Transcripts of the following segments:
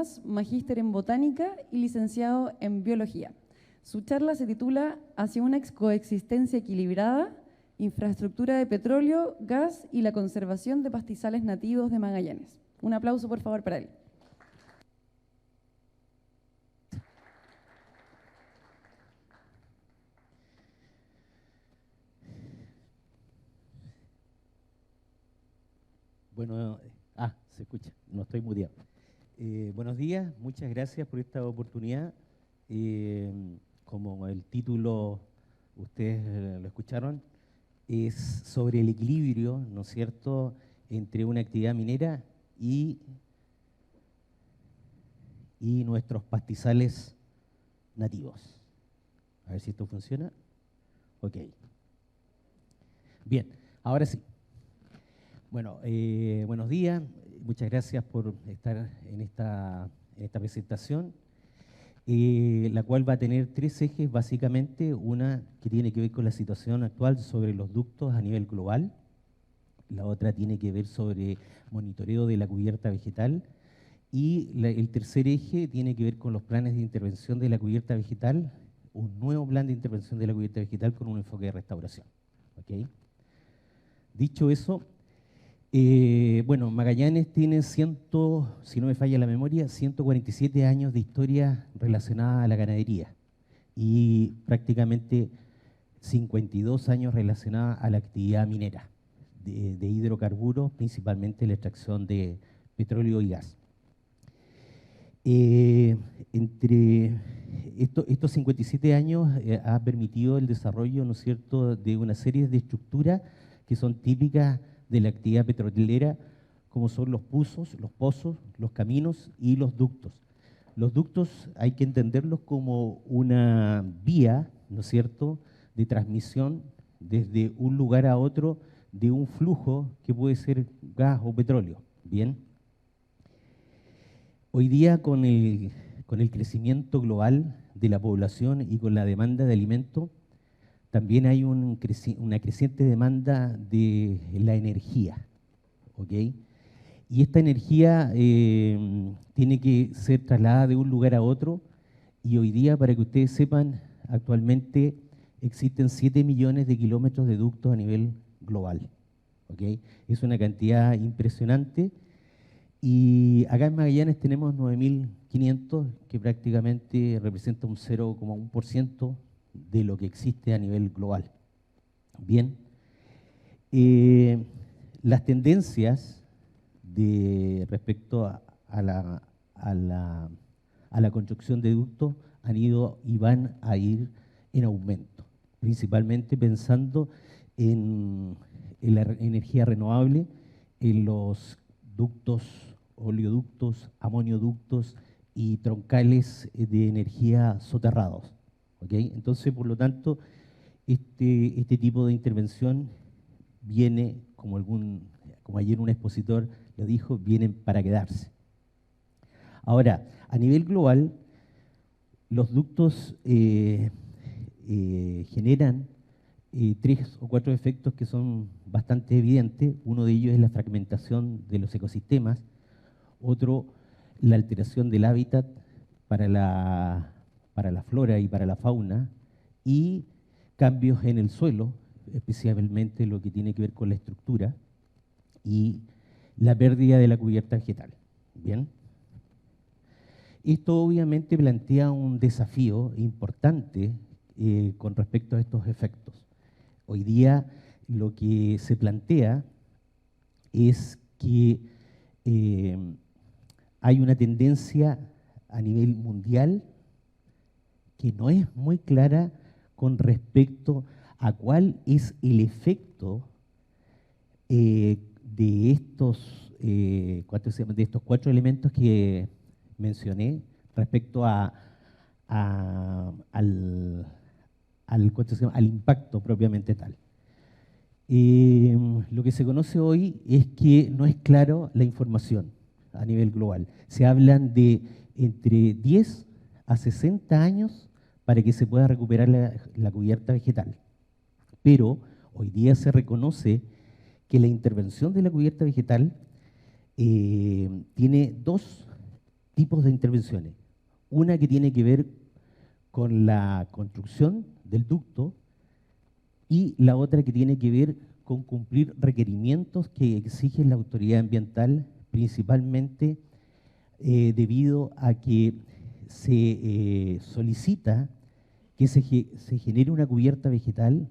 además magíster en botánica y licenciado en biología. Su charla se titula Hacia una coexistencia equilibrada, infraestructura de petróleo, gas y la conservación de pastizales nativos de Magallanes. Un aplauso, por favor, para él. Bueno, se escucha, no estoy muteado. Buenos días, muchas gracias por esta oportunidad. Como el título ustedes lo escucharon, es sobre el equilibrio, ¿no es cierto?, entre una actividad minera y nuestros pastizales nativos. A ver si esto funciona. Ok. Bien, ahora sí. Bueno, buenos días, muchas gracias por estar en esta presentación, la cual va a tener tres ejes básicamente. Una que tiene que ver con la situación actual sobre los ductos a nivel global, la otra tiene que ver sobre monitoreo de la cubierta vegetal y el tercer eje tiene que ver con los planes de intervención de la cubierta vegetal, un nuevo plan de intervención de la cubierta vegetal con un enfoque de restauración. ¿Okay? Dicho eso, bueno, Magallanes tiene si no me falla la memoria, 147 años de historia relacionada a la ganadería y prácticamente 52 años relacionada a la actividad minera de hidrocarburos, principalmente la extracción de petróleo y gas. Entre estos 57 años ha permitido el desarrollo, ¿no es cierto?, de una serie de estructuras que son típicas de la actividad petrolera, como son los pozos, los caminos y los ductos. Los ductos hay que entenderlos como una vía, ¿no es cierto?, de transmisión desde un lugar a otro de un flujo que puede ser gas o petróleo. Bien. Hoy día con el crecimiento global de la población y con la demanda de alimentos, también hay una creciente demanda de la energía, ¿ok? Y esta energía tiene que ser trasladada de un lugar a otro, y hoy día, para que ustedes sepan, actualmente existen 7 millones de kilómetros de ductos a nivel global, ¿ok? Es una cantidad impresionante, y acá en Magallanes tenemos 9.500, que prácticamente representa un 0,1% de lo que existe a nivel global. Bien, las tendencias respecto a la construcción de ductos han ido y van a ir en aumento, principalmente pensando en la energía renovable, en los ductos, oleoductos, amonioductos y troncales de energía soterrados. ¿Okay? Entonces, por lo tanto, este tipo de intervención viene, como ayer un expositor lo dijo, vienen para quedarse. Ahora, a nivel global, los ductos generan 3 o 4 efectos que son bastante evidentes. Uno de ellos es la fragmentación de los ecosistemas, otro, la alteración del hábitat para la flora y para la fauna, y cambios en el suelo, especialmente lo que tiene que ver con la estructura, y la pérdida de la cubierta vegetal. Bien. Esto obviamente plantea un desafío importante con respecto a estos efectos. Hoy día lo que se plantea es que hay una tendencia a nivel mundial que no es muy clara con respecto a cuál es el efecto de estos 4 elementos que mencioné respecto al impacto propiamente tal. Lo que se conoce hoy es que no es claro la información a nivel global. Se hablan de entre 10 a 60 años para que se pueda recuperar la cubierta vegetal. Pero hoy día se reconoce que la intervención de la cubierta vegetal tiene dos tipos de intervenciones. Una que tiene que ver con la construcción del ducto y la otra que tiene que ver con cumplir requerimientos que exige la autoridad ambiental, principalmente debido a que se solicita que se genere una cubierta vegetal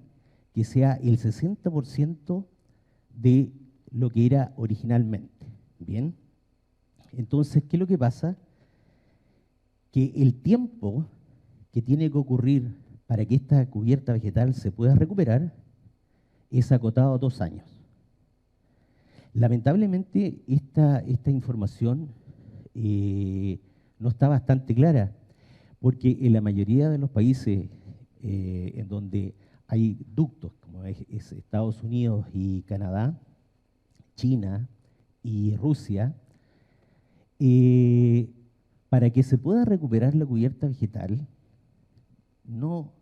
que sea el 60% de lo que era originalmente. Bien, entonces, ¿qué es lo que pasa? Que el tiempo que tiene que ocurrir para que esta cubierta vegetal se pueda recuperar es acotado a 2 años. Lamentablemente, esta información no está bastante clara, porque en la mayoría de los países en donde hay ductos, como es Estados Unidos y Canadá, China y Rusia, para que se pueda recuperar la cubierta vegetal, no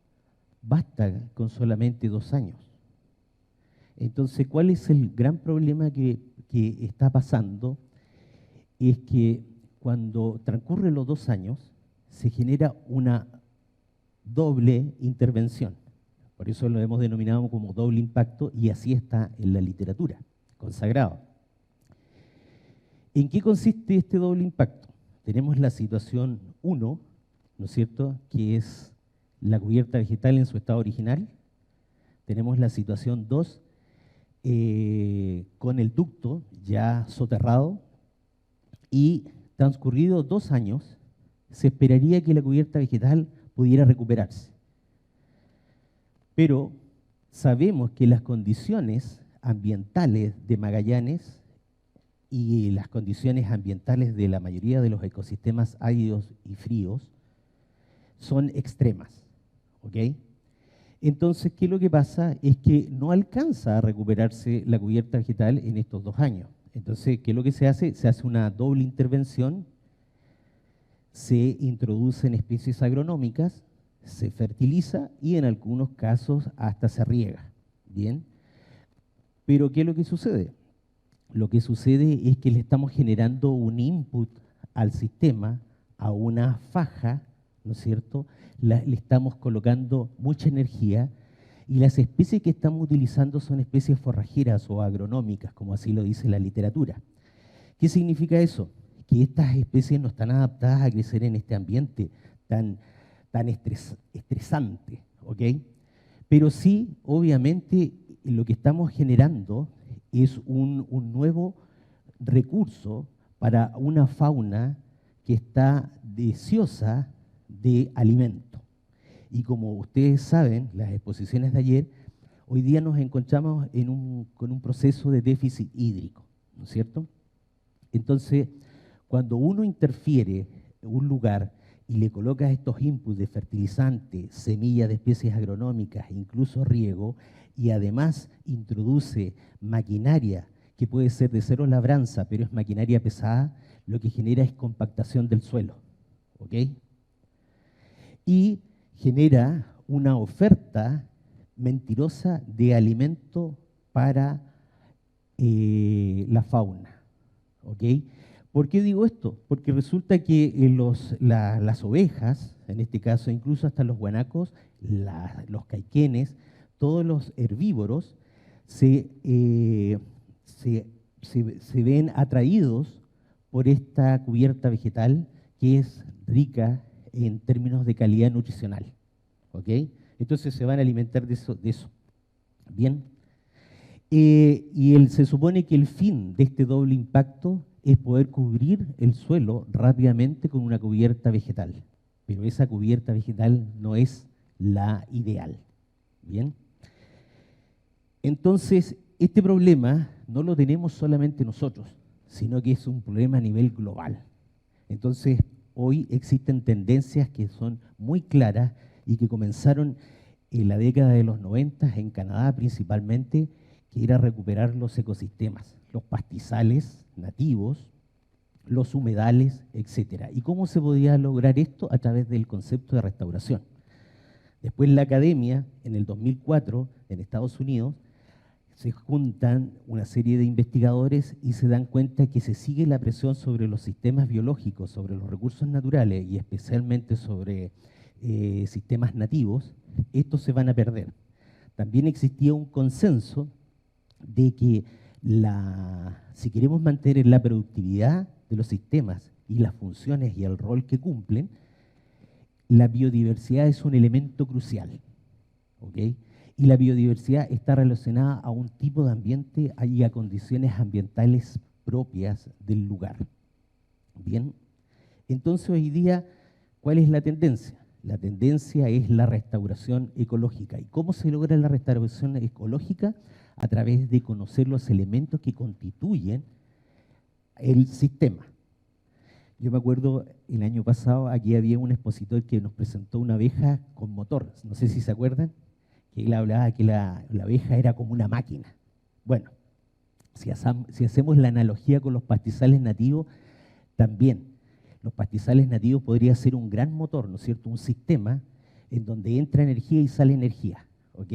basta con solamente 2 años. Entonces, ¿cuál es el gran problema que está pasando? Es que cuando transcurren los 2 años, se genera una doble intervención. Por eso lo hemos denominado como doble impacto y así está en la literatura, consagrado. ¿En qué consiste este doble impacto? Tenemos la situación 1, ¿no es cierto?, que es la cubierta vegetal en su estado original. Tenemos la situación 2, con el ducto ya soterrado, y transcurridos 2 años, se esperaría que la cubierta vegetal pudiera recuperarse. Pero sabemos que las condiciones ambientales de Magallanes y las condiciones ambientales de la mayoría de los ecosistemas áridos y fríos son extremas, ¿ok? Entonces, ¿qué es lo que pasa? Es que no alcanza a recuperarse la cubierta vegetal en estos 2 años. Entonces, ¿qué es lo que se hace? Se hace una doble intervención, se introducen especies agronómicas, se fertiliza y en algunos casos hasta se riega. ¿Bien? Pero ¿qué es lo que sucede? Lo que sucede es que le estamos generando un input al sistema, a una faja, ¿no es cierto? Le estamos colocando mucha energía y las especies que estamos utilizando son especies forrajeras o agronómicas, como así lo dice la literatura. ¿Qué significa eso? Que estas especies no están adaptadas a crecer en este ambiente tan estresante, ¿ok? Pero sí, obviamente, lo que estamos generando es un nuevo recurso para una fauna que está deseosa de alimento. Y como ustedes saben, las exposiciones de ayer, hoy día nos encontramos con un proceso de déficit hídrico, ¿no es cierto? Entonces, cuando uno interfiere en un lugar y le coloca estos inputs de fertilizantes, semillas de especies agronómicas, incluso riego, y además introduce maquinaria que puede ser de cero labranza, pero es maquinaria pesada, lo que genera es compactación del suelo, ¿ok? Y genera una oferta mentirosa de alimento para la fauna, ¿ok? ¿Por qué digo esto? Porque resulta que las ovejas, en este caso incluso hasta los guanacos, los caiquenes, todos los herbívoros se ven atraídos por esta cubierta vegetal que es rica en términos de calidad nutricional, ¿ok? Entonces se van a alimentar de eso. Bien. Se supone que el fin de este doble impacto es poder cubrir el suelo rápidamente con una cubierta vegetal. Pero esa cubierta vegetal no es la ideal. ¿Bien? Entonces, este problema no lo tenemos solamente nosotros, sino que es un problema a nivel global. Entonces, hoy existen tendencias que son muy claras y que comenzaron en la década de los 90, en Canadá principalmente, que era recuperar los ecosistemas, los pastizales nativos, los humedales, etc. ¿Y cómo se podía lograr esto? A través del concepto de restauración. Después la academia, en el 2004, en Estados Unidos, se juntan una serie de investigadores y se dan cuenta que se sigue la presión sobre los sistemas biológicos, sobre los recursos naturales y especialmente sobre sistemas nativos, estos se van a perder. También existía un consenso de que si queremos mantener la productividad de los sistemas y las funciones y el rol que cumplen, la biodiversidad es un elemento crucial, ¿ok? Y la biodiversidad está relacionada a un tipo de ambiente y a condiciones ambientales propias del lugar. Bien, entonces hoy día, ¿cuál es la tendencia? La tendencia es la restauración ecológica. ¿Y cómo se logra la restauración ecológica? A través de conocer los elementos que constituyen el sistema. Yo me acuerdo el año pasado, aquí había un expositor que nos presentó una abeja con motor, no sé si se acuerdan, que él hablaba que la abeja era como una máquina. Bueno, si hacemos la analogía con los pastizales nativos, también los pastizales nativos podría ser un gran motor, ¿no es cierto? Un sistema en donde entra energía y sale energía, ¿ok?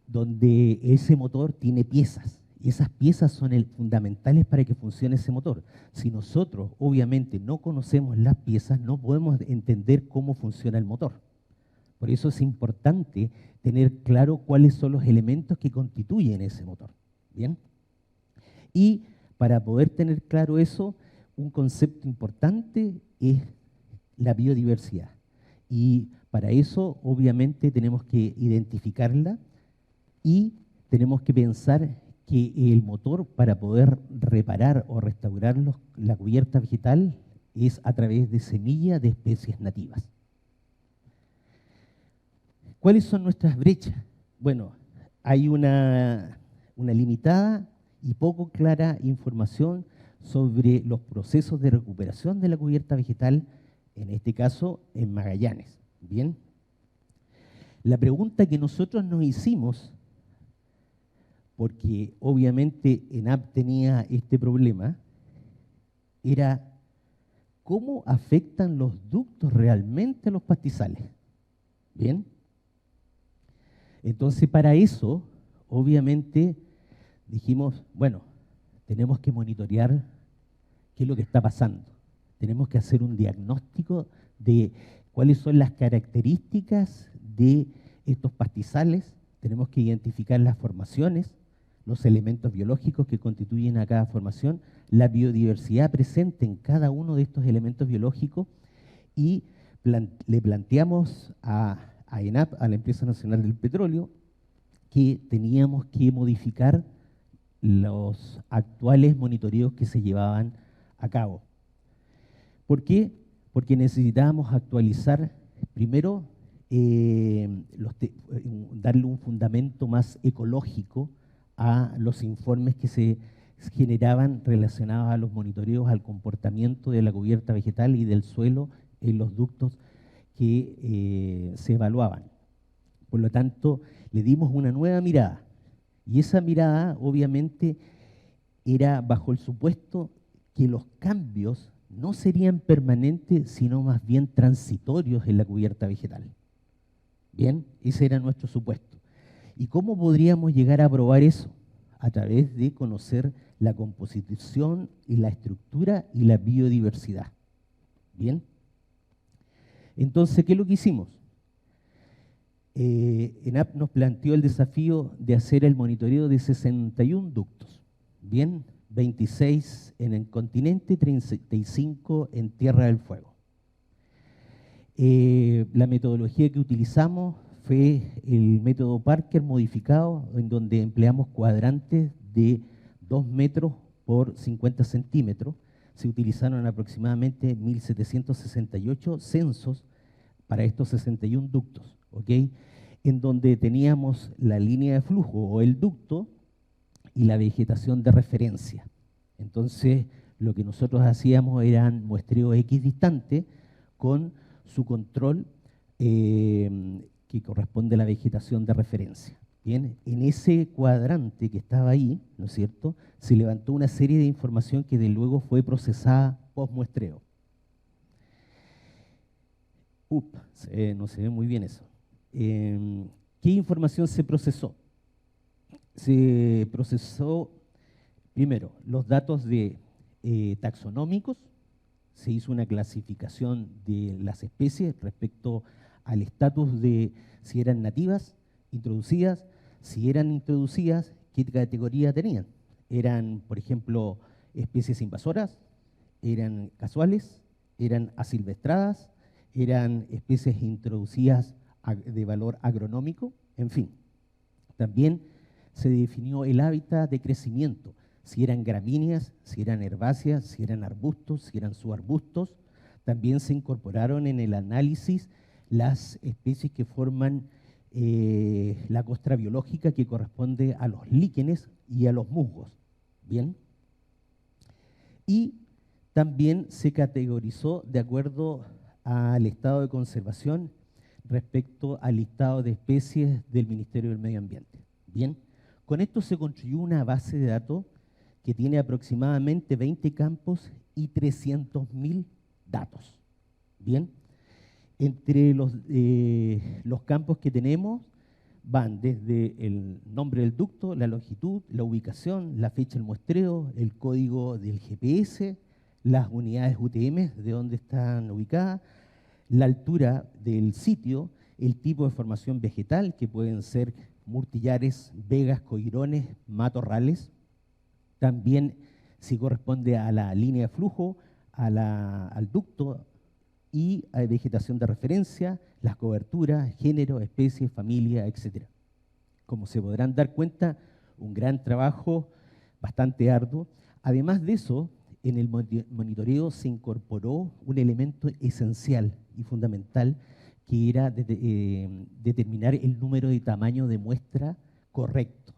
Donde ese motor tiene piezas, y esas piezas son fundamentales para que funcione ese motor. Si nosotros, obviamente, no conocemos las piezas, no podemos entender cómo funciona el motor. Por eso es importante tener claro cuáles son los elementos que constituyen ese motor. ¿Bien? Y para poder tener claro eso, un concepto importante es la biodiversidad. Y para eso, obviamente, tenemos que identificarla y tenemos que pensar que el motor para poder reparar o restaurar la cubierta vegetal es a través de semillas de especies nativas. ¿Cuáles son nuestras brechas? Bueno, hay una limitada y poco clara información sobre los procesos de recuperación de la cubierta vegetal, en este caso en Magallanes. Bien. La pregunta que nosotros nos hicimos, porque obviamente ENAP tenía este problema, era cómo afectan los ductos realmente a los pastizales. Bien. Entonces, para eso, obviamente, dijimos, bueno, tenemos que monitorear qué es lo que está pasando. Tenemos que hacer un diagnóstico de cuáles son las características de estos pastizales. Tenemos que identificar las formaciones, los elementos biológicos que constituyen a cada formación, la biodiversidad presente en cada uno de estos elementos biológicos y le planteamos a ENAP, a la Empresa Nacional del Petróleo, que teníamos que modificar los actuales monitoreos que se llevaban a cabo. ¿Por qué? Porque necesitábamos actualizar, primero, darle un fundamento más ecológico a los informes que se generaban relacionados a los monitoreos, al comportamiento de la cubierta vegetal y del suelo en los ductos que se evaluaban. Por lo tanto, le dimos una nueva mirada. Y esa mirada, obviamente, era bajo el supuesto que los cambios no serían permanentes, sino más bien transitorios en la cubierta vegetal. Bien, ese era nuestro supuesto. ¿Y cómo podríamos llegar a probar eso? A través de conocer la composición y la estructura y la biodiversidad. Bien. Entonces, ¿qué es lo que hicimos? ENAP nos planteó el desafío de hacer el monitoreo de 61 ductos. Bien, 26 en el continente, 35 en Tierra del Fuego. La metodología que utilizamos fue el método Parker modificado, en donde empleamos cuadrantes de 2 metros por 50 centímetros. Se utilizaron aproximadamente 1.768 censos para estos 61 ductos, ¿ok? En donde teníamos la línea de flujo o el ducto y la vegetación de referencia. Entonces, lo que nosotros hacíamos eran muestreos equidistante con su control que corresponde a la vegetación de referencia. Bien, en ese cuadrante que estaba ahí, ¿no es cierto?, se levantó una serie de información que de luego fue procesada post-muestreo. No se ve muy bien eso. ¿Qué información se procesó? se procesó primero los datos taxonómicos, se hizo una clasificación de las especies respecto al estatus de si eran nativas, introducidas, si eran introducidas, qué categoría tenían. Eran, por ejemplo, especies invasoras, eran casuales, eran asilvestradas, eran especies introducidas de valor agronómico, en fin. También se definió el hábitat de crecimiento, si eran gramíneas, si eran herbáceas, si eran arbustos, si eran subarbustos. También se incorporaron en el análisis las especies que forman la costra biológica que corresponde a los líquenes y a los musgos. ¿Bien? Y también se categorizó de acuerdo al estado de conservación respecto al listado de especies del Ministerio del Medio Ambiente. Bien, con esto se construyó una base de datos que tiene aproximadamente 20 campos y 300.000 datos. Bien, entre los campos que tenemos van desde el nombre del ducto, la longitud, la ubicación, la fecha del muestreo, el código del GPS, las unidades UTM de dónde están ubicadas, la altura del sitio, el tipo de formación vegetal, que pueden ser murtillares, vegas, coirones, matorrales. También si corresponde a la línea de flujo, al ducto y a vegetación de referencia, las coberturas, género, especie, familia, etc. Como se podrán dar cuenta, un gran trabajo bastante arduo. Además de eso, en el monitoreo se incorporó un elemento esencial y fundamental que era determinar el número de tamaño de muestra correcto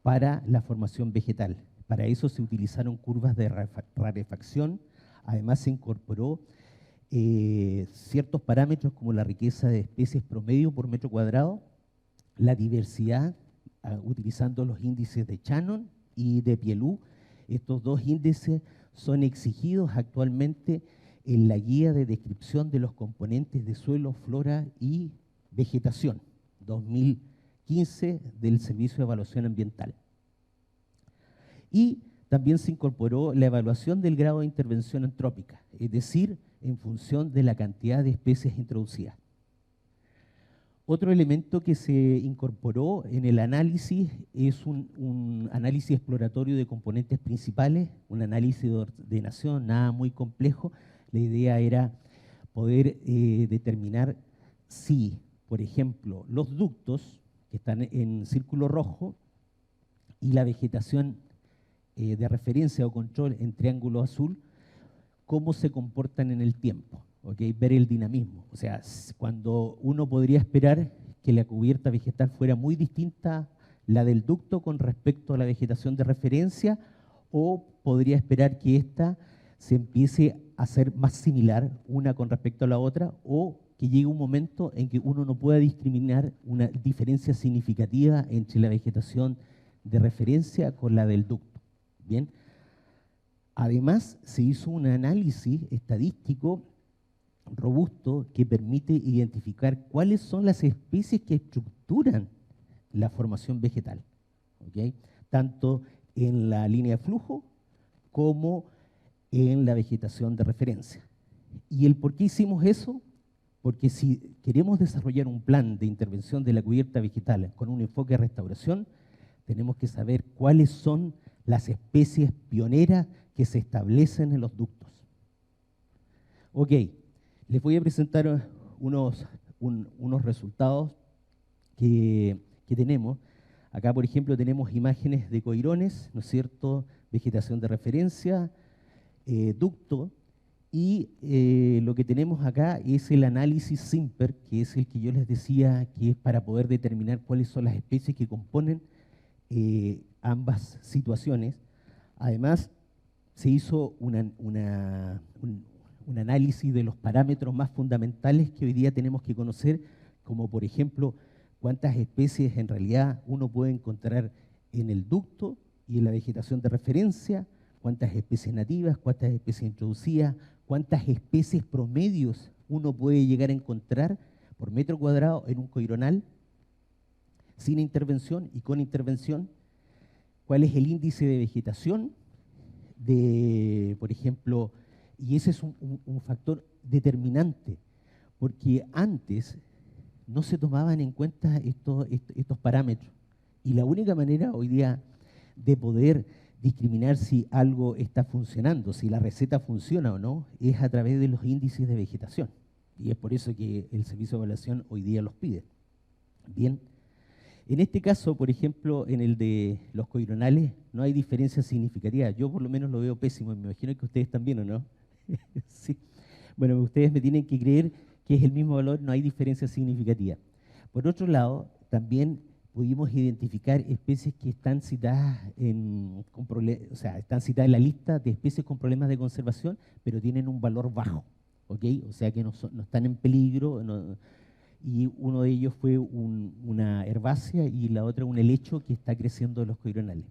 para la formación vegetal. Para eso se utilizaron curvas de rarefacción. Además se incorporó ciertos parámetros como la riqueza de especies promedio por metro cuadrado, la diversidad, utilizando los índices de Shannon y de Pielú. Estos dos índices son exigidos actualmente en la guía de descripción de los componentes de suelo, flora y vegetación 2015 del Servicio de Evaluación Ambiental. Y también se incorporó la evaluación del grado de intervención antrópica, es decir, en función de la cantidad de especies introducidas. Otro elemento que se incorporó en el análisis es un análisis exploratorio de componentes principales, un análisis de ordenación, nada muy complejo. La idea era poder determinar si, por ejemplo, los ductos que están en círculo rojo y la vegetación de referencia o control en triángulo azul, cómo se comportan en el tiempo. ¿Okay? Ver el dinamismo. O sea, cuando uno podría esperar que la cubierta vegetal fuera muy distinta la del ducto con respecto a la vegetación de referencia, o podría esperar que ésta se empiece a ser más similar una con respecto a la otra, o que llegue un momento en que uno no pueda discriminar una diferencia significativa entre la vegetación de referencia con la del ducto. Bien. Además, se hizo un análisis estadístico robusto que permite identificar cuáles son las especies que estructuran la formación vegetal, ¿okay? Tanto en la línea de flujo como en la vegetación de referencia. ¿Y el por qué hicimos eso? Porque si queremos desarrollar un plan de intervención de la cubierta vegetal con un enfoque de restauración, tenemos que saber cuáles son las especies pioneras que se establecen en los ductos. Ok. Les voy a presentar unos resultados que tenemos. Acá, por ejemplo, tenemos imágenes de coirones, ¿no es cierto? Vegetación de referencia, ducto, y lo que tenemos acá es el análisis SIMPER, que es el que yo les decía que es para poder determinar cuáles son las especies que componen ambas situaciones. Además, se hizo un análisis de los parámetros más fundamentales que hoy día tenemos que conocer, como por ejemplo, cuántas especies en realidad uno puede encontrar en el ducto y en la vegetación de referencia, cuántas especies nativas, cuántas especies introducidas, cuántas especies promedios uno puede llegar a encontrar por metro cuadrado en un coironal, sin intervención y con intervención, cuál es el índice de vegetación, por ejemplo, y ese es un factor determinante, porque antes no se tomaban en cuenta estos parámetros. Y la única manera hoy día de poder discriminar si algo está funcionando, si la receta funciona o no, es a través de los índices de vegetación. Y es por eso que el servicio de evaluación hoy día los pide. Bien, en este caso, por ejemplo, en el de los coironales, no hay diferencia significativa. Yo por lo menos lo veo pésimo, me imagino que ustedes también, ¿o no? Sí. Bueno, ustedes me tienen que creer que es el mismo valor, no hay diferencia significativa. Por otro lado, también pudimos identificar especies que están citadas están citadas en la lista de especies con problemas de conservación, pero tienen un valor bajo, ¿ok? O sea que no están en peligro, y uno de ellos fue una herbácea y la otra un helecho que está creciendo en los coironales.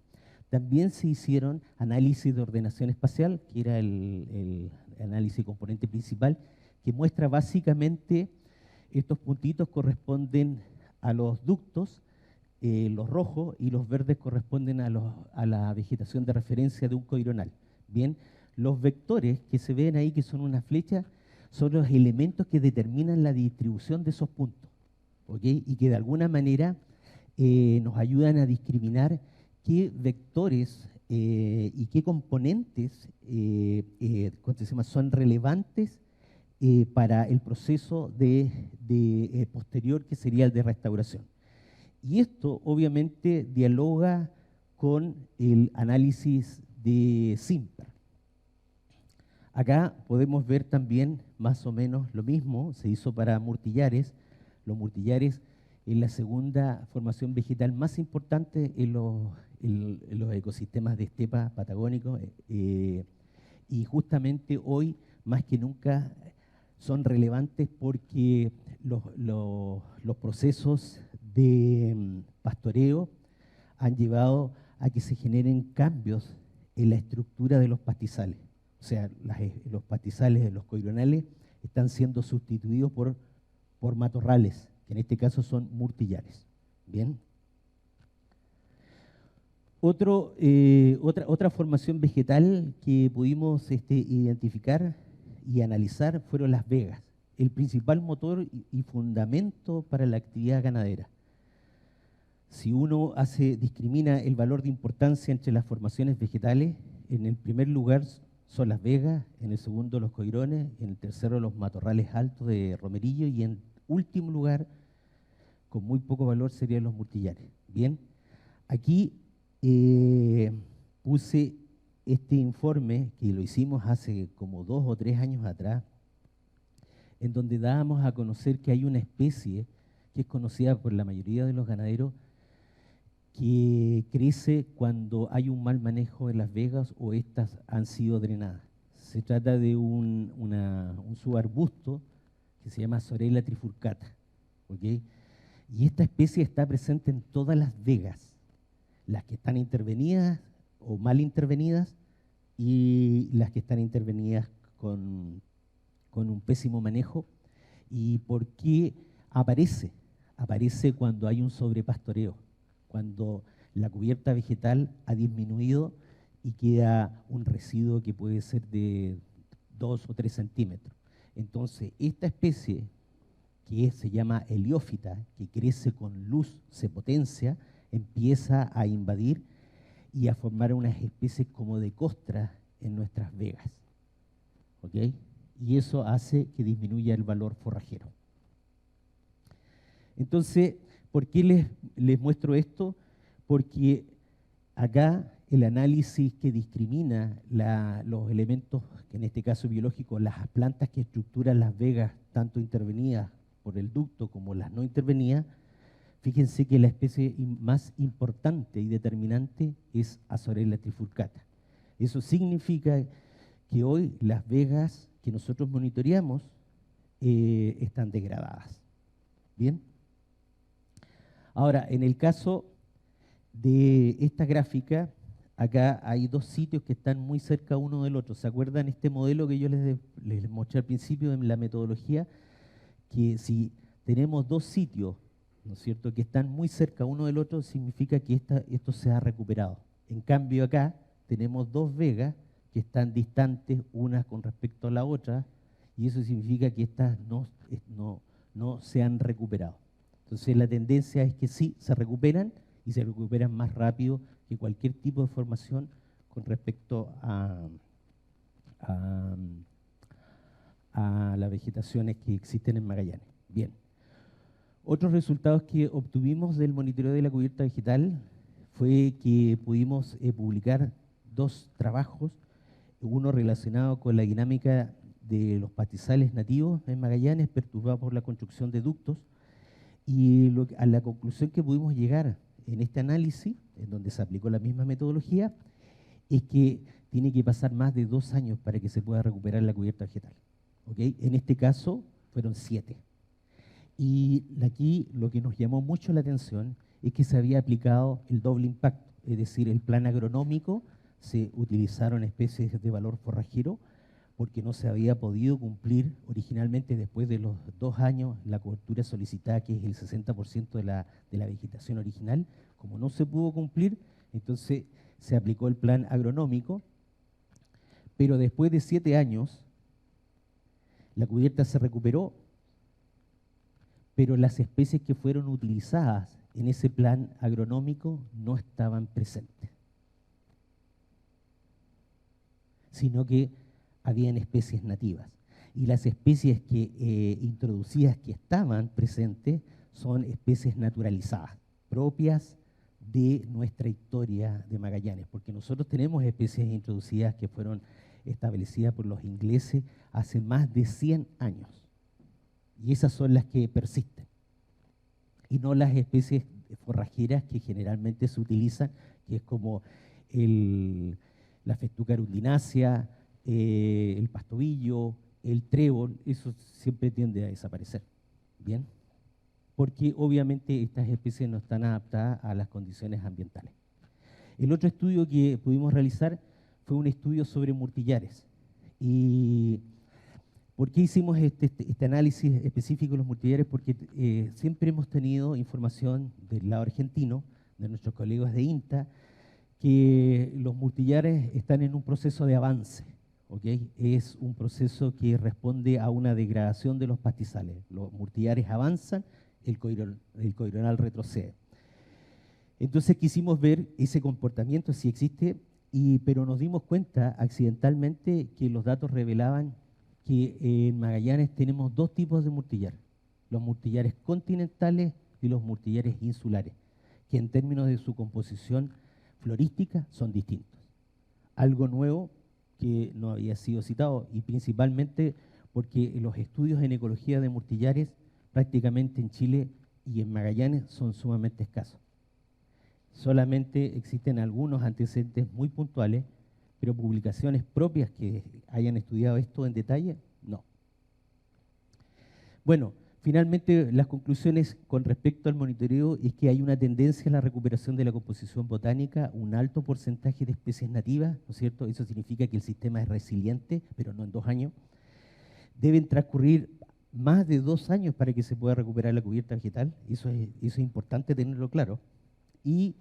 También se hicieron análisis de ordenación espacial, que era el análisis componente principal, que muestra básicamente estos puntitos corresponden a los ductos, los rojos y los verdes corresponden a la vegetación de referencia de un coironal. Bien, los vectores que se ven ahí, que son unas flechas, son los elementos que determinan la distribución de esos puntos, ¿ok? Y que de alguna manera nos ayudan a discriminar qué vectores y qué componentes son relevantes para el proceso posterior, que sería el de restauración. Y esto obviamente dialoga con el análisis de Simper. Acá podemos ver también más o menos lo mismo, se hizo para murtillares. Los murtillares es la segunda formación vegetal más importante en los ecosistemas de estepa patagónicos, y justamente hoy más que nunca son relevantes porque los procesos de pastoreo han llevado a que se generen cambios en la estructura de los pastizales. O sea, los pastizales de los coironales están siendo sustituidos por matorrales, que en este caso son murtillares. Bien. Otra formación vegetal que pudimos identificar y analizar fueron las vegas, el principal motor y fundamento para la actividad ganadera. Si uno discrimina el valor de importancia entre las formaciones vegetales, en el primer lugar son las vegas, en el segundo los coirones, en el tercero los matorrales altos de romerillo y en último lugar, con muy poco valor, serían los murtillares. Bien, aquí puse este informe que lo hicimos hace como 2 o 3 años atrás, en donde dábamos a conocer que hay una especie que es conocida por la mayoría de los ganaderos que crece cuando hay un mal manejo de las vegas o estas han sido drenadas. Se trata de un subarbusto que se llama Sorella trifurcata, ¿ok? Y esta especie está presente en todas las vegas, las que están intervenidas o mal intervenidas y las que están intervenidas con un pésimo manejo. ¿Y por qué aparece? Aparece cuando hay un sobrepastoreo, cuando la cubierta vegetal ha disminuido y queda un residuo que puede ser de 2 o 3 centímetros. Entonces, esta especie, que se llama heliófita, que crece con luz, se potencia, empieza a invadir y a formar unas especies como de costras en nuestras vegas, ¿ok? Y eso hace que disminuya el valor forrajero. Entonces, ¿por qué les muestro esto? Porque acá el análisis que discrimina los elementos, que en este caso biológicos, las plantas que estructuran las vegas, tanto intervenidas por el ducto como las no intervenidas, fíjense que la especie más importante y determinante es Azorella trifurcata. Eso significa que hoy las vegas que nosotros monitoreamos están degradadas. ¿Bien? Ahora, en el caso de esta gráfica, acá hay 2 sitios que están muy cerca uno del otro. ¿Se acuerdan este modelo que yo les mostré al principio de la metodología? Que si tenemos 2 sitios, ¿no es cierto?, que están muy cerca uno del otro, significa que esto se ha recuperado. En cambio acá tenemos dos vegas que están distantes unas con respecto a la otra, y eso significa que estas no se han recuperado. Entonces la tendencia es que sí, se recuperan y se recuperan más rápido que cualquier tipo de formación con respecto a las vegetaciones que existen en Magallanes. Bien. Otros resultados que obtuvimos del monitoreo de la cubierta vegetal fue que pudimos publicar dos trabajos, uno relacionado con la dinámica de los pastizales nativos en Magallanes, perturbados por la construcción de ductos, y a la conclusión que pudimos llegar en este análisis, en donde se aplicó la misma metodología, es que tiene que pasar más de 2 años para que se pueda recuperar la cubierta vegetal. ¿Okay? En este caso fueron 7. Y aquí lo que nos llamó mucho la atención es que se había aplicado el doble impacto, es decir, el plan agronómico, se utilizaron especies de valor forrajero, porque no se había podido cumplir originalmente después de los 2 años la cobertura solicitada, que es el 60% de la vegetación original. Como no se pudo cumplir, entonces se aplicó el plan agronómico, pero después de 7 años la cubierta se recuperó, pero las especies que fueron utilizadas en ese plan agronómico no estaban presentes, sino que habían especies nativas. Y las especies que introducidas que estaban presentes son especies naturalizadas, propias de nuestra historia de Magallanes, porque nosotros tenemos especies introducidas que fueron establecidas por los ingleses hace más de 100 años. Y esas son las que persisten. Y no las especies forrajeras que generalmente se utilizan, que es como la festuca arundinacea, el pastobillo, el trébol, eso siempre tiende a desaparecer. ¿Bien? Porque obviamente estas especies no están adaptadas a las condiciones ambientales. El otro estudio que pudimos realizar fue un estudio sobre murtillares. ¿Y por qué hicimos este análisis específico de los murtillares? Porque siempre hemos tenido información del lado argentino, de nuestros colegas de INTA, que los murtillares están en un proceso de avance. ¿Okay? Es un proceso que responde a una degradación de los pastizales. Los murtillares avanzan, el coironal retrocede. Entonces quisimos ver ese comportamiento, si existe, pero nos dimos cuenta accidentalmente que los datos revelaban que en Magallanes tenemos 2 tipos de murtillar: los murtillares continentales y los murtillares insulares, que en términos de su composición florística son distintos. Algo nuevo que no había sido citado, y principalmente porque los estudios en ecología de murtillares prácticamente en Chile y en Magallanes son sumamente escasos. Solamente existen algunos antecedentes muy puntuales, pero publicaciones propias que hayan estudiado esto en detalle, no. Bueno, finalmente las conclusiones con respecto al monitoreo es que hay una tendencia a la recuperación de la composición botánica, un alto porcentaje de especies nativas, ¿no es cierto? Eso significa que el sistema es resiliente, pero no en 2 años. Deben transcurrir más de 2 años para que se pueda recuperar la cubierta vegetal, eso es importante tenerlo claro, y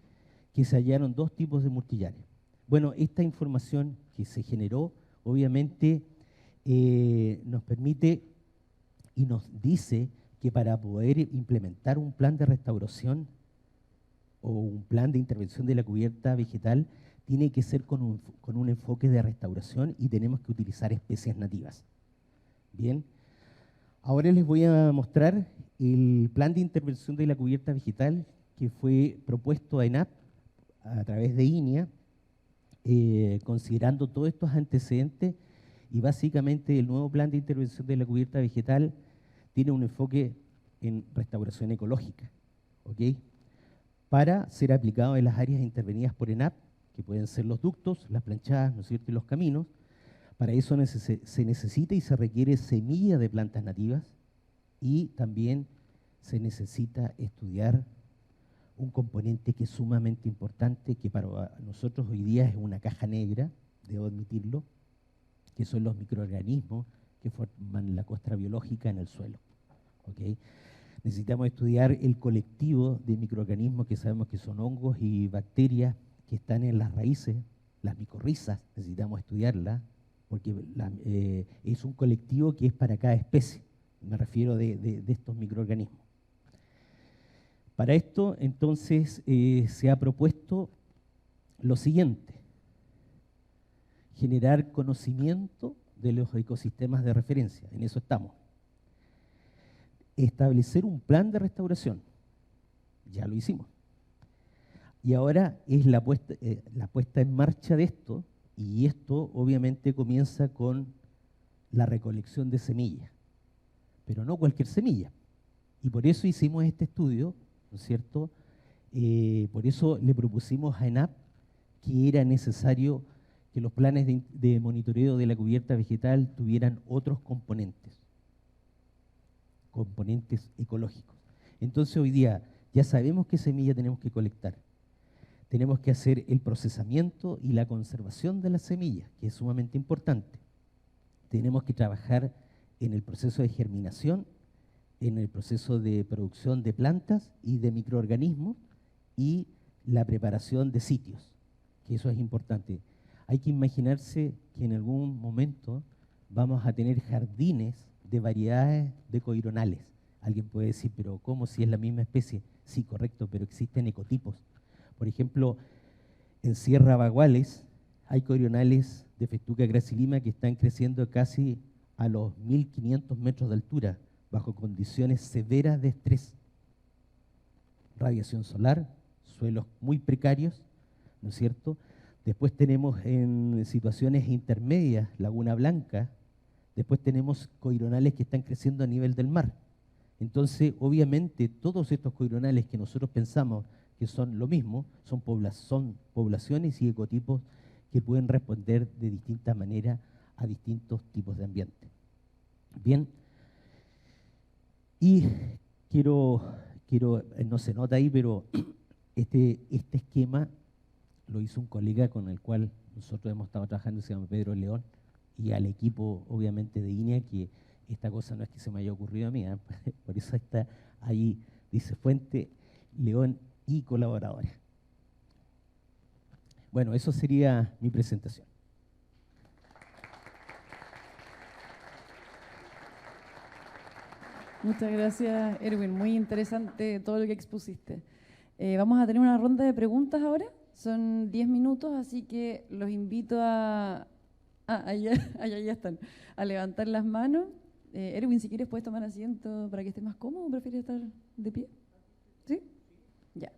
que se hallaron 2 tipos de murtillares. Bueno, esta información que se generó, obviamente, nos permite y nos dice que para poder implementar un plan de restauración o un plan de intervención de la cubierta vegetal, tiene que ser con un enfoque de restauración y tenemos que utilizar especies nativas. Bien, ahora les voy a mostrar el plan de intervención de la cubierta vegetal que fue propuesto a ENAP a través de INEA, considerando todos estos antecedentes, y básicamente el nuevo plan de intervención de la cubierta vegetal tiene un enfoque en restauración ecológica, ¿ok? Para ser aplicado en las áreas intervenidas por ENAP, que pueden ser los ductos, las planchadas, ¿no es cierto?, y los caminos. Para eso se necesita y se requiere semilla de plantas nativas, y también se necesita estudiar un componente que es sumamente importante, que para nosotros hoy día es una caja negra, debo admitirlo, que son los microorganismos que forman la costra biológica en el suelo. ¿Okay? Necesitamos estudiar el colectivo de microorganismos que sabemos que son hongos y bacterias que están en las raíces, las micorrizas, necesitamos estudiarlas, porque es un colectivo que es para cada especie, me refiero de estos microorganismos. Para esto, entonces, se ha propuesto lo siguiente: generar conocimiento de los ecosistemas de referencia, en eso estamos. Establecer un plan de restauración, ya lo hicimos. Y ahora es la puesta en marcha de esto, y esto obviamente comienza con la recolección de semillas, pero no cualquier semilla. Y por eso hicimos este estudio, ¿no es cierto? Por eso le propusimos a ENAP que era necesario que los planes de monitoreo de la cubierta vegetal tuvieran otros componentes ecológicos. Entonces hoy día ya sabemos qué semilla tenemos que colectar. Tenemos que hacer el procesamiento y la conservación de las semillas, que es sumamente importante. Tenemos que trabajar en el proceso de germinación, en el proceso de producción de plantas y de microorganismos y la preparación de sitios, que eso es importante. Hay que imaginarse que en algún momento vamos a tener jardines de variedades de coironales. Alguien puede decir, pero ¿cómo si es la misma especie? Sí, correcto, pero existen ecotipos. Por ejemplo, en Sierra Baguales hay coironales de Festuca gracilima que están creciendo casi a los 1500 metros de altura, bajo condiciones severas de estrés. Radiación solar, suelos muy precarios, ¿no es cierto? Después tenemos en situaciones intermedias, Laguna Blanca. Después tenemos coironales que están creciendo a nivel del mar. Entonces, obviamente, todos estos coironales que nosotros pensamos que son lo mismo, son poblaciones y ecotipos que pueden responder de distintas maneras a distintos tipos de ambiente. Bien, y quiero no se nota ahí, pero este esquema lo hizo un colega con el cual nosotros hemos estado trabajando, se llama Pedro León, y al equipo, obviamente, de INEA, que esta cosa no es que se me haya ocurrido a mí, por eso está ahí, dice Fuente, León y colaboradores. Bueno, eso sería mi presentación. Muchas gracias, Erwin. Muy interesante todo lo que expusiste. Vamos a tener una ronda de preguntas ahora. Son 10 minutos, así que los invito a... allá ya están. A levantar las manos. Erwin, si quieres puedes tomar asiento para que estés más cómodo, ¿o prefieres estar de pie? ¿Sí? Ya.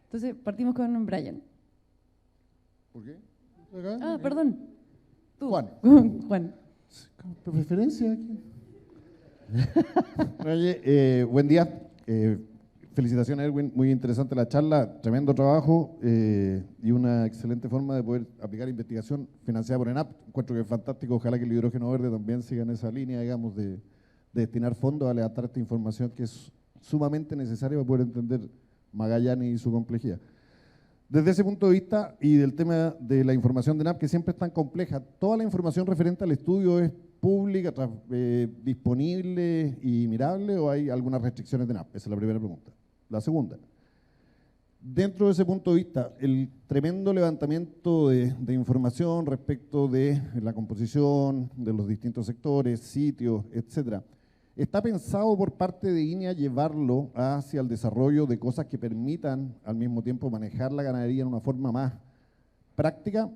Entonces, partimos con Brian. ¿Por qué? Perdón. Tú. Juan. Juan. ¿Tu preferencia aquí? Oye, buen día. Felicitaciones, Erwin. Muy interesante la charla. Tremendo trabajo y una excelente forma de poder aplicar investigación financiada por ENAP. Encuentro que es fantástico. Ojalá que el hidrógeno verde también siga en esa línea, digamos, de destinar fondos a levantar esta información que es sumamente necesaria para poder entender Magallanes y su complejidad. Desde ese punto de vista y del tema de la información de ENAP, que siempre es tan compleja, ¿toda la información referente al estudio es pública, disponible y mirable, o hay algunas restricciones de ENAP? Esa es la primera pregunta. La segunda, dentro de ese punto de vista, el tremendo levantamiento de información respecto de la composición de los distintos sectores, sitios, etcétera, ¿está pensado por parte de INEA llevarlo hacia el desarrollo de cosas que permitan al mismo tiempo manejar la ganadería en una forma más práctica?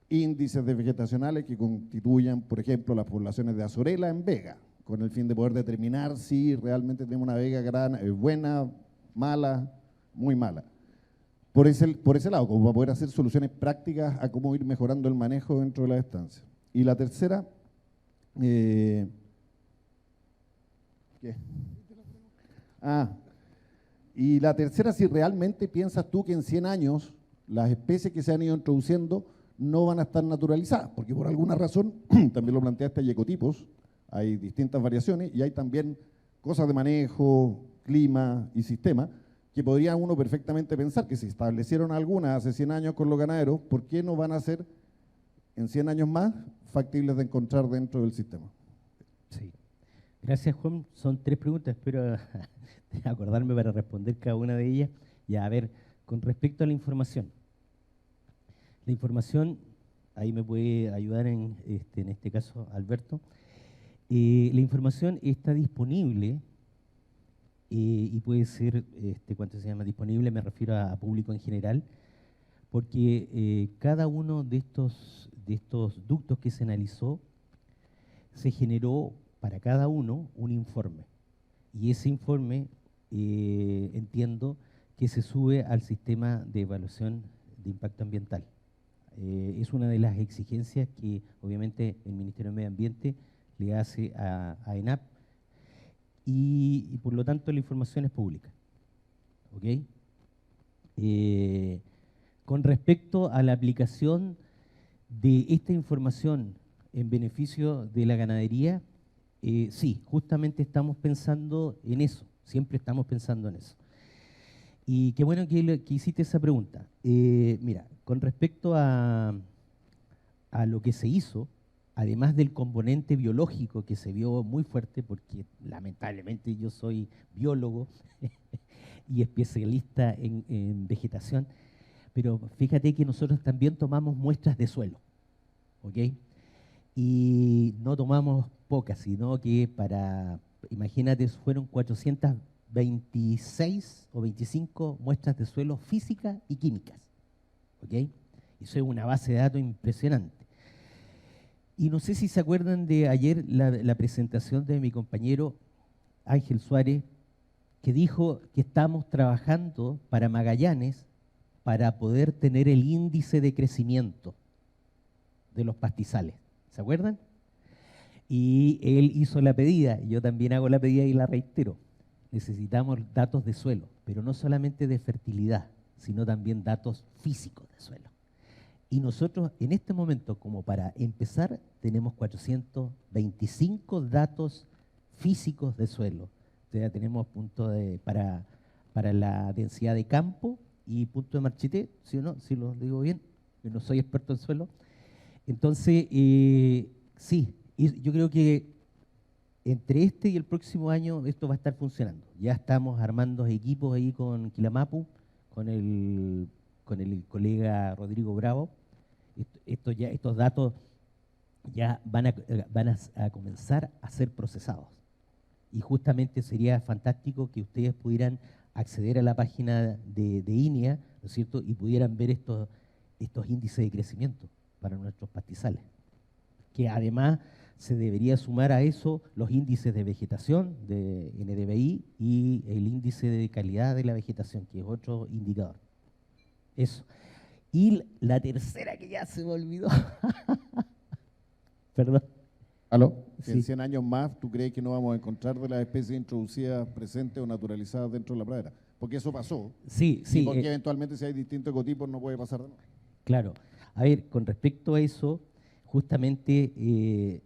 Índices de vegetacionales que constituyan, por ejemplo, las poblaciones de azorela en vega, con el fin de poder determinar si realmente tenemos una vega buena, mala, muy mala. Por ese lado, como para poder hacer soluciones prácticas a cómo ir mejorando el manejo dentro de la estancia. Y la tercera... ¿Qué? Y la tercera, si realmente piensas tú que en 100 años las especies que se han ido introduciendo no van a estar naturalizadas, porque por alguna razón, también lo planteaste, hay ecotipos, hay distintas variaciones y hay también cosas de manejo, clima y sistema, que podría uno perfectamente pensar que si establecieron algunas hace 100 años con los ganaderos, ¿por qué no van a ser en 100 años más factibles de encontrar dentro del sistema? Sí. Gracias, Juan. Son 3 preguntas, espero acordarme para responder cada una de ellas. Ya, a ver, con respecto a la información, La información, ahí me puede ayudar en este caso Alberto. La información está disponible y puede ser, ¿cuánto se llama disponible? Me refiero a público en general, porque cada uno de estos ductos que se analizó se generó para cada uno un informe. Y ese informe, entiendo, que se sube al sistema de evaluación de impacto ambiental. Es una de las exigencias que obviamente el Ministerio de Medio Ambiente le hace a ENAP y por lo tanto la información es pública. ¿Ok? Con respecto a la aplicación de esta información en beneficio de la ganadería, sí, justamente estamos pensando en eso, siempre estamos pensando en eso. Y qué bueno que hiciste esa pregunta. Mira, con respecto a lo que se hizo, además del componente biológico que se vio muy fuerte, porque lamentablemente yo soy biólogo y especialista en vegetación, pero fíjate que nosotros también tomamos muestras de suelo, ¿ok? Y no tomamos pocas, sino que imagínate, fueron 426 o 25 muestras de suelo físicas y químicas, ¿ok? Eso es una base de datos impresionante. Y no sé si se acuerdan de ayer la presentación de mi compañero Ángel Suárez, que dijo que estamos trabajando para Magallanes para poder tener el índice de crecimiento de los pastizales. ¿Se acuerdan? Y él hizo la pedida, yo también hago la pedida y la reitero. Necesitamos datos de suelo, pero no solamente de fertilidad, sino también datos físicos de suelo. Y nosotros en este momento, como para empezar, tenemos 425 datos físicos de suelo. O sea, tenemos punto para la densidad de campo y punto de marchité, ¿sí o no? Si lo digo bien, yo no soy experto en suelo. Entonces, sí, yo creo que entre este y el próximo año esto va a estar funcionando. Ya estamos armando equipos ahí con Quilamapu, con el colega Rodrigo Bravo. Estos datos ya van a comenzar a ser procesados. Y justamente sería fantástico que ustedes pudieran acceder a la página de INEA, ¿no es cierto?, y pudieran ver estos índices de crecimiento para nuestros pastizales. Que además se debería sumar a eso los índices de vegetación de NDVI y el índice de calidad de la vegetación, que es otro indicador. Eso. Y la tercera que ya se me olvidó. Perdón. ¿Aló? Sí. En 100 años más, ¿tú crees que no vamos a encontrar de las especies introducidas presentes o naturalizadas dentro de la pradera? Porque eso pasó. Sí, sí. Y porque eventualmente si hay distintos ecotipos no puede pasar de nuevo. Claro. A ver, con respecto a eso, justamente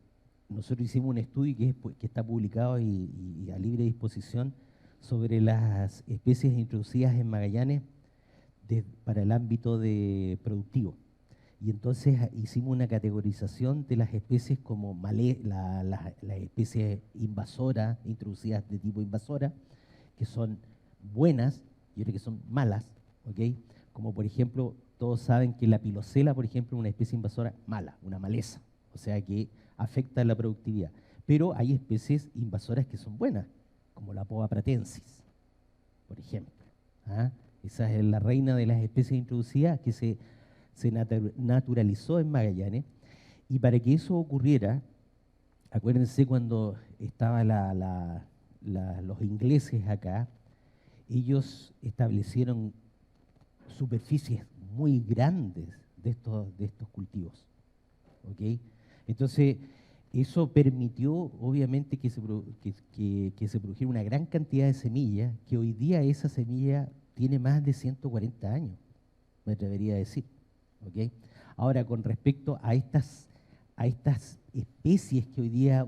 nosotros hicimos un estudio que está publicado y a libre disposición sobre las especies introducidas en Magallanes para el ámbito productivo. Y entonces hicimos una categorización de las especies como las especies invasoras, introducidas de tipo invasora, que son buenas y otras que son malas, ¿ok? Como por ejemplo, todos saben que la pilocela, por ejemplo, es una especie invasora mala, una maleza, o sea que afecta la productividad. Pero hay especies invasoras que son buenas, como la Poa pratensis, por ejemplo. ¿Ah? Esa es la reina de las especies introducidas que se naturalizó en Magallanes. Y para que eso ocurriera, acuérdense cuando estaban los ingleses acá, ellos establecieron superficies muy grandes de estos cultivos. ¿Okay? Entonces, eso permitió, obviamente, que se produjera una gran cantidad de semillas, que hoy día esa semilla tiene más de 140 años, me atrevería a decir. ¿Okay? Ahora, con respecto a estas especies que hoy día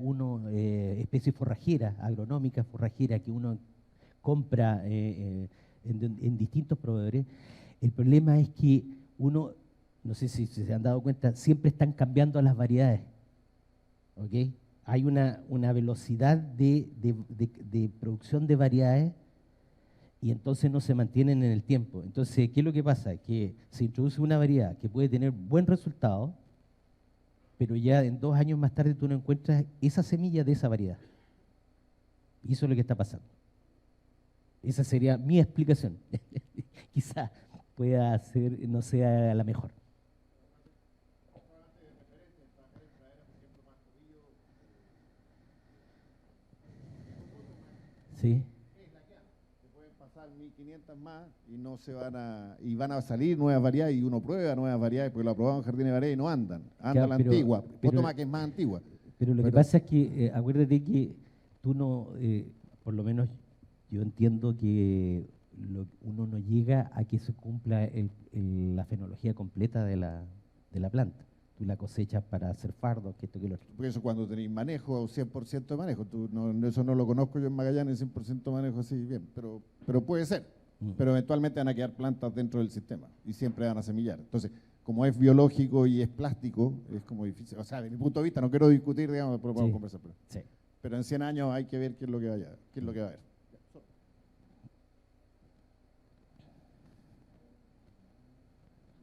especies forrajeras, agronómicas forrajeras, que uno compra en distintos proveedores, el problema es que uno, no sé si se han dado cuenta, siempre están cambiando las variedades. ¿Okay? Hay una velocidad de producción de variedades y entonces no se mantienen en el tiempo. Entonces, ¿qué es lo que pasa? Que se introduce una variedad que puede tener buen resultado, pero ya en 2 años más tarde tú no encuentras esa semilla de esa variedad. Y eso es lo que está pasando. Esa sería mi explicación. Quizá pueda ser, no sea la mejor. Sí. Se pueden pasar 1500 más y no se van a salir nuevas variedades y uno prueba nuevas variedades porque lo aprobamos en jardines de variedades y no andan. Anda Claro, la pero- antigua. pero- Toma que es más antigua. Pero lo que pasa es que, acuérdate que tú no, por lo menos yo entiendo que uno no llega a que se cumpla la fenología completa de la planta. Tú la cosechas para hacer fardos, que esto que lo otro. Porque eso cuando tenéis manejo, 100% de manejo. Eso no lo conozco yo en Magallanes, 100% manejo así, bien. Pero puede ser. Pero eventualmente van a quedar plantas dentro del sistema y siempre van a semillar. Entonces, como es biológico y es plástico, es como difícil. O sea, desde mi punto de vista, no quiero discutir, digamos, pero podemos conversar. Sí. Pero en 100 años hay que ver qué es lo que va a haber.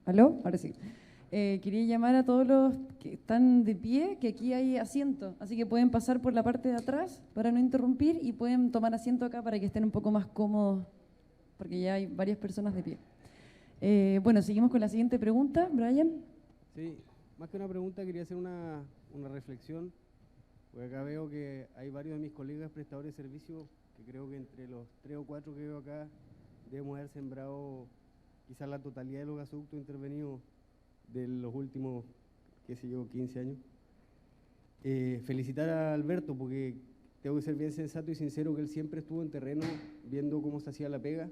¿Aló? Ahora sí. Quería llamar a todos los que están de pie, que aquí hay asiento, así que pueden pasar por la parte de atrás para no interrumpir y pueden tomar asiento acá para que estén un poco más cómodos, porque ya hay varias personas de pie. Bueno, seguimos con la siguiente pregunta, Brian. Sí, más que una pregunta quería hacer una reflexión, porque acá veo que hay varios de mis colegas prestadores de servicios que creo que entre los 3 o 4 que veo acá debemos haber sembrado quizás la totalidad de los gasoductos intervenidos de los últimos, qué sé yo, 15 años. Felicitar a Alberto porque tengo que ser bien sensato y sincero que él siempre estuvo en terreno viendo cómo se hacía la pega.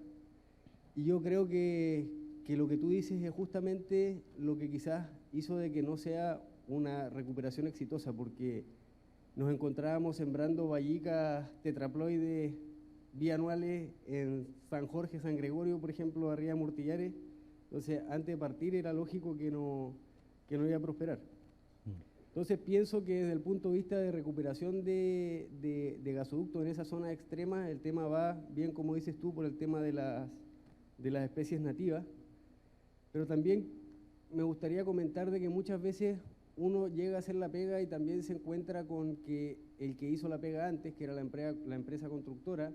Y yo creo que lo que tú dices es justamente lo que quizás hizo de que no sea una recuperación exitosa, porque nos encontrábamos sembrando vallicas tetraploides bianuales en San Jorge, San Gregorio, por ejemplo, arriba de Murtillares. Entonces, antes de partir era lógico que no iba a prosperar. Entonces, pienso que desde el punto de vista de recuperación de gasoductos en esa zona extrema, el tema va bien, como dices tú, por el tema de las especies nativas. Pero también me gustaría comentar de que muchas veces uno llega a hacer la pega y también se encuentra con que el que hizo la pega antes, que era la empresa constructora,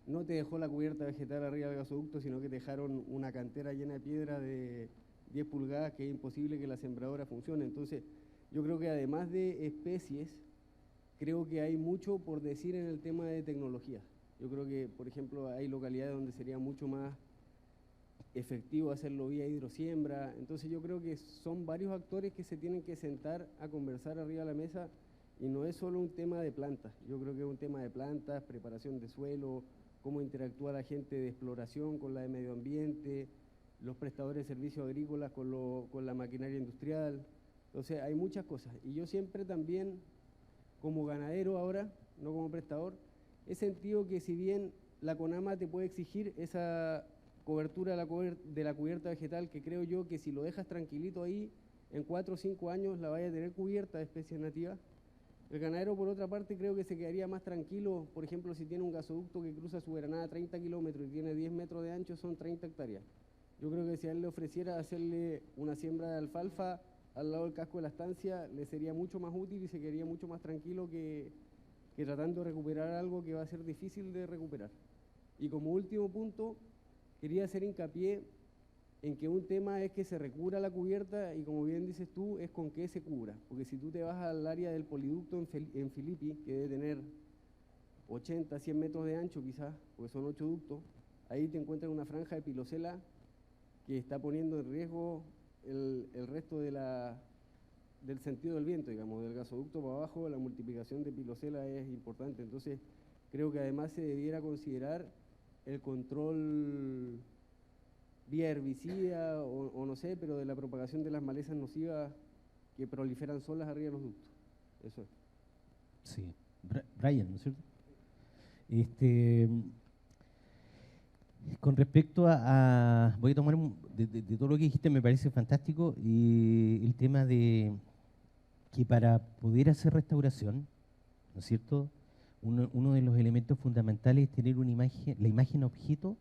no te dejó la cubierta vegetal arriba del gasoducto, sino que te dejaron una cantera llena de piedra de 10 pulgadas que es imposible que la sembradora funcione. Entonces, yo creo que además de especies, creo que hay mucho por decir en el tema de tecnología. Yo creo que, por ejemplo, hay localidades donde sería mucho más efectivo hacerlo vía hidrosiembra. Entonces yo creo que son varios actores que se tienen que sentar a conversar arriba de la mesa y no es solo un tema de plantas. Yo creo que es un tema de plantas, preparación de suelo, cómo interactúa la gente de exploración con la de medio ambiente, los prestadores de servicios agrícolas con la maquinaria industrial. Entonces hay muchas cosas. Y yo siempre también, como ganadero ahora, no como prestador, he sentido que si bien la CONAMA te puede exigir esa cobertura de la cubierta vegetal, que creo yo que si lo dejas tranquilito ahí, en 4 o 5 años la vaya a tener cubierta de especies nativas. El ganadero, por otra parte, creo que se quedaría más tranquilo, por ejemplo, si tiene un gasoducto que cruza su veranada 30 kilómetros y tiene 10 metros de ancho, son 30 hectáreas. Yo creo que si a él le ofreciera hacerle una siembra de alfalfa al lado del casco de la estancia, le sería mucho más útil y se quedaría mucho más tranquilo que tratando de recuperar algo que va a ser difícil de recuperar. Y como último punto, quería hacer hincapié en que un tema es que se recubra la cubierta y como bien dices tú, es con qué se cubra. Porque si tú te vas al área del poliducto en Filippi, que debe tener 80, 100 metros de ancho quizás, porque son 8 ductos, ahí te encuentras una franja de pilosela que está poniendo en riesgo el resto del sentido del viento, digamos, del gasoducto para abajo, la multiplicación de pilosela es importante. Entonces, creo que además se debiera considerar el control vía herbicida o no sé, pero de la propagación de las malezas nocivas que proliferan solas arriba de los ductos. Eso es. Sí. Brian, ¿no es cierto? Con respecto voy a tomar de todo lo que dijiste, me parece fantástico, y el tema de que para poder hacer restauración, ¿no es cierto?, uno de los elementos fundamentales es tener una imagen, la imagen objeto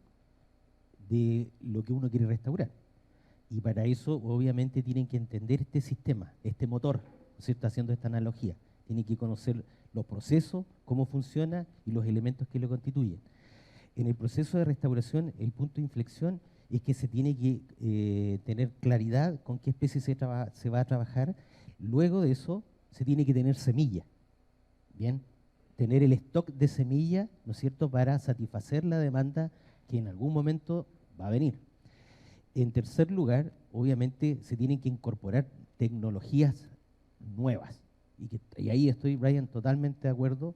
de lo que uno quiere restaurar. Y para eso, obviamente, tienen que entender este sistema, este motor, ¿no es cierto? Haciendo esta analogía. Tienen que conocer los procesos, cómo funciona y los elementos que lo constituyen. En el proceso de restauración, el punto de inflexión es que se tiene que tener claridad con qué especie se va a trabajar. Luego de eso, se tiene que tener semilla. Bien, tener el stock de semilla, ¿no es cierto?, para satisfacer la demanda que en algún momento va a venir. En tercer lugar, obviamente, se tienen que incorporar tecnologías nuevas. Y ahí estoy, Brian, totalmente de acuerdo,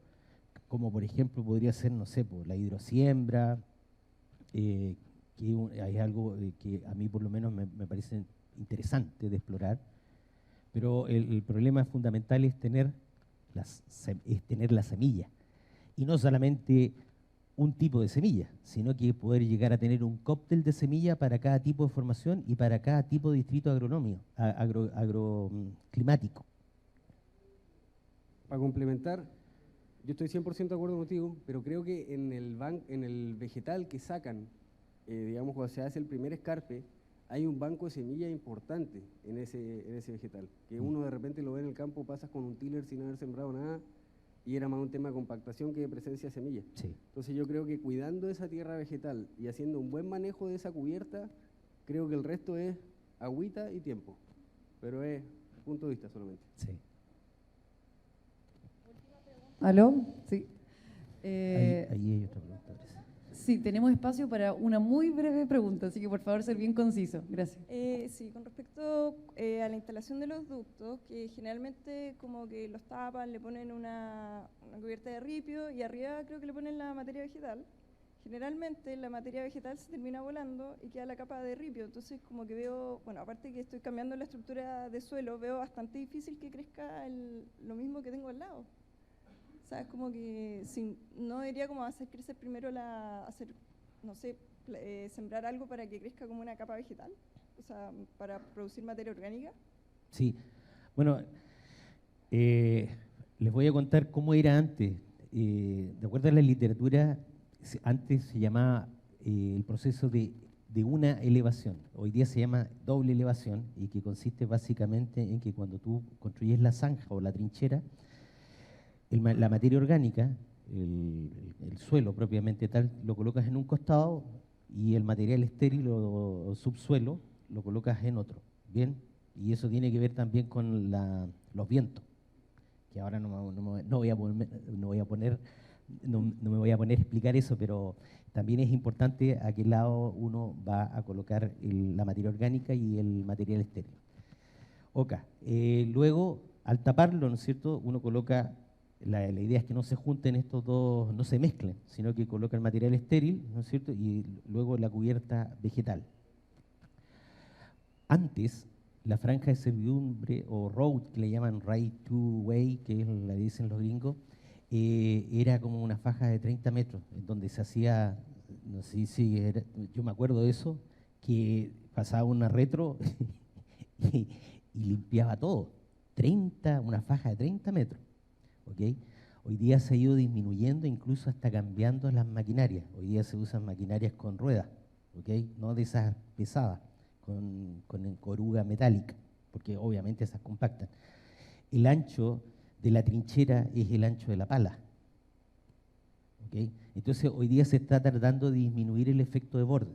como por ejemplo podría ser, no sé, pues, la hidrosiembra, que hay algo que a mí por lo menos me parece interesante de explorar, pero el problema fundamental es tener la semilla. Y no solamente un tipo de semilla, sino que poder llegar a tener un cóctel de semilla para cada tipo de formación y para cada tipo de distrito agroclimático. Para complementar, yo estoy 100% de acuerdo contigo, pero creo que en el vegetal que sacan, digamos, cuando se hace el primer escarpe, hay un banco de semillas importante en ese vegetal, que uno de repente lo ve en el campo, pasas con un tiller sin haber sembrado nada, y era más un tema de compactación que de presencia de semillas. Sí. Entonces yo creo que cuidando esa tierra vegetal y haciendo un buen manejo de esa cubierta, creo que el resto es agüita y tiempo, pero es punto de vista solamente. Sí. ¿Aló? Sí. Ahí hay otra pregunta. Sí, tenemos espacio para una muy breve pregunta, así que por favor ser bien conciso. Gracias. Sí, con respecto a la instalación de los ductos, que generalmente como que los tapan, le ponen una cubierta de ripio y arriba creo que le ponen la materia vegetal. Generalmente la materia vegetal se termina volando y queda la capa de ripio, entonces como que veo, bueno, aparte que estoy cambiando la estructura de suelo, veo bastante difícil que crezca lo mismo que tengo al lado. O sea, es como que no debería como hacer crecer primero no sé, sembrar algo para que crezca como una capa vegetal, o sea, para producir materia orgánica. Sí, bueno, les voy a contar cómo era antes. De acuerdo a la literatura, antes se llamaba el proceso de una elevación. Hoy día se llama doble elevación y que consiste básicamente en que cuando tú construyes la zanja o la trinchera, la materia orgánica, el suelo propiamente tal, lo colocas en un costado y el material estéril o subsuelo lo colocas en otro. Bien, y eso tiene que ver también con los vientos, que ahora no me voy a poner a explicar eso, pero también es importante a qué lado uno va a colocar la materia orgánica y el material estéril. Luego, al taparlo, ¿no es cierto?, uno coloca, la idea es que no se junten estos dos, no se mezclen, sino que coloca el material estéril, ¿no es cierto?, y luego la cubierta vegetal. Antes, la franja de servidumbre, o road, que le llaman right to way, que es la dicen los gringos, era como una faja de 30 metros, en donde se hacía, no sé si yo me acuerdo de eso, que pasaba una retro y limpiaba todo. Una faja de 30 metros. ¿Okay? Hoy día se ha ido disminuyendo, incluso hasta cambiando las maquinarias. Hoy día se usan maquinarias con ruedas, ¿okay? No de esas pesadas, con coruga metálica, porque obviamente esas compactan. El ancho de la trinchera es el ancho de la pala. ¿Okay? Entonces hoy día se está tratando de disminuir el efecto de borde,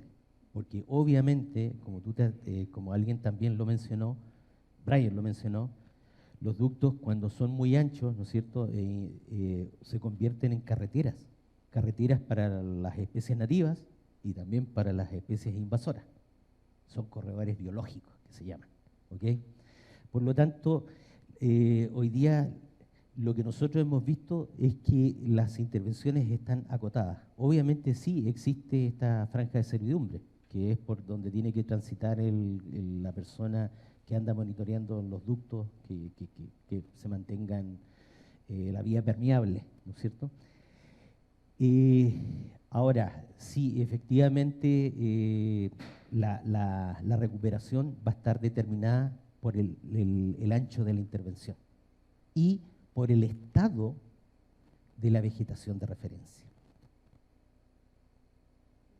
porque obviamente, como alguien también lo mencionó, Brian lo mencionó, los ductos cuando son muy anchos, ¿no es cierto?, se convierten en carreteras para las especies nativas y también para las especies invasoras. Son corredores biológicos que se llaman. ¿Okay? Por lo tanto, hoy día lo que nosotros hemos visto es que las intervenciones están acotadas. Obviamente sí existe esta franja de servidumbre, que es por donde tiene que transitar la persona que anda monitoreando los ductos, que se mantengan la vía permeable, ¿no es cierto? Ahora, sí, efectivamente, la recuperación va a estar determinada por el ancho de la intervención y por el estado de la vegetación de referencia.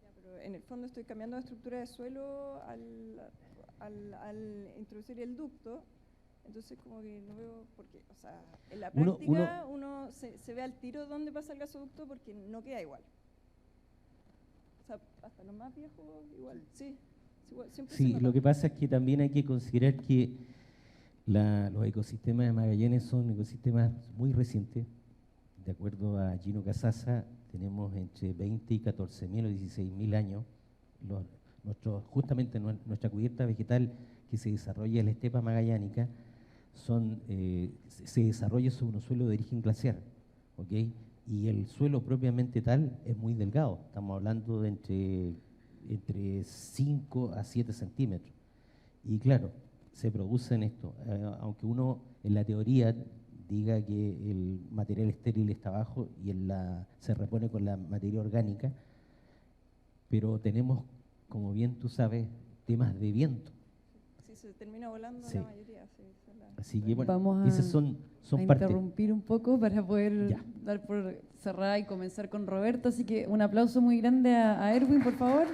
Ya, pero en el fondo estoy cambiando la estructura de suelo al introducir el ducto. Entonces como que no veo por qué, o sea, en la práctica uno se ve al tiro dónde pasa el gasoducto porque no queda igual. O sea, hasta los más viejos igual, sí. Siempre Sí, lo que pasa es que también hay que considerar que los ecosistemas de Magallanes son ecosistemas muy recientes. De acuerdo a Gino Casasa, tenemos entre 20 y 14.000 o 16.000 años. Justamente nuestra cubierta vegetal que se desarrolla en la estepa magallánica se desarrolla sobre un suelo de origen glaciar, ¿ok? Y el suelo propiamente tal es muy delgado. Estamos hablando de entre 5 a 7 centímetros. Y claro, se producen esto. Aunque uno en la teoría diga que el material estéril está abajo y se repone con la materia orgánica, pero tenemos, como bien tú sabes, temas de viento. Sí, se termina volando Sí. la mayoría. Sí, Así que bueno, Vamos esas son parte. interrumpir un poco para poder Ya. dar por cerrada y comenzar con Roberto. Así que un aplauso muy grande a Erwin, por favor.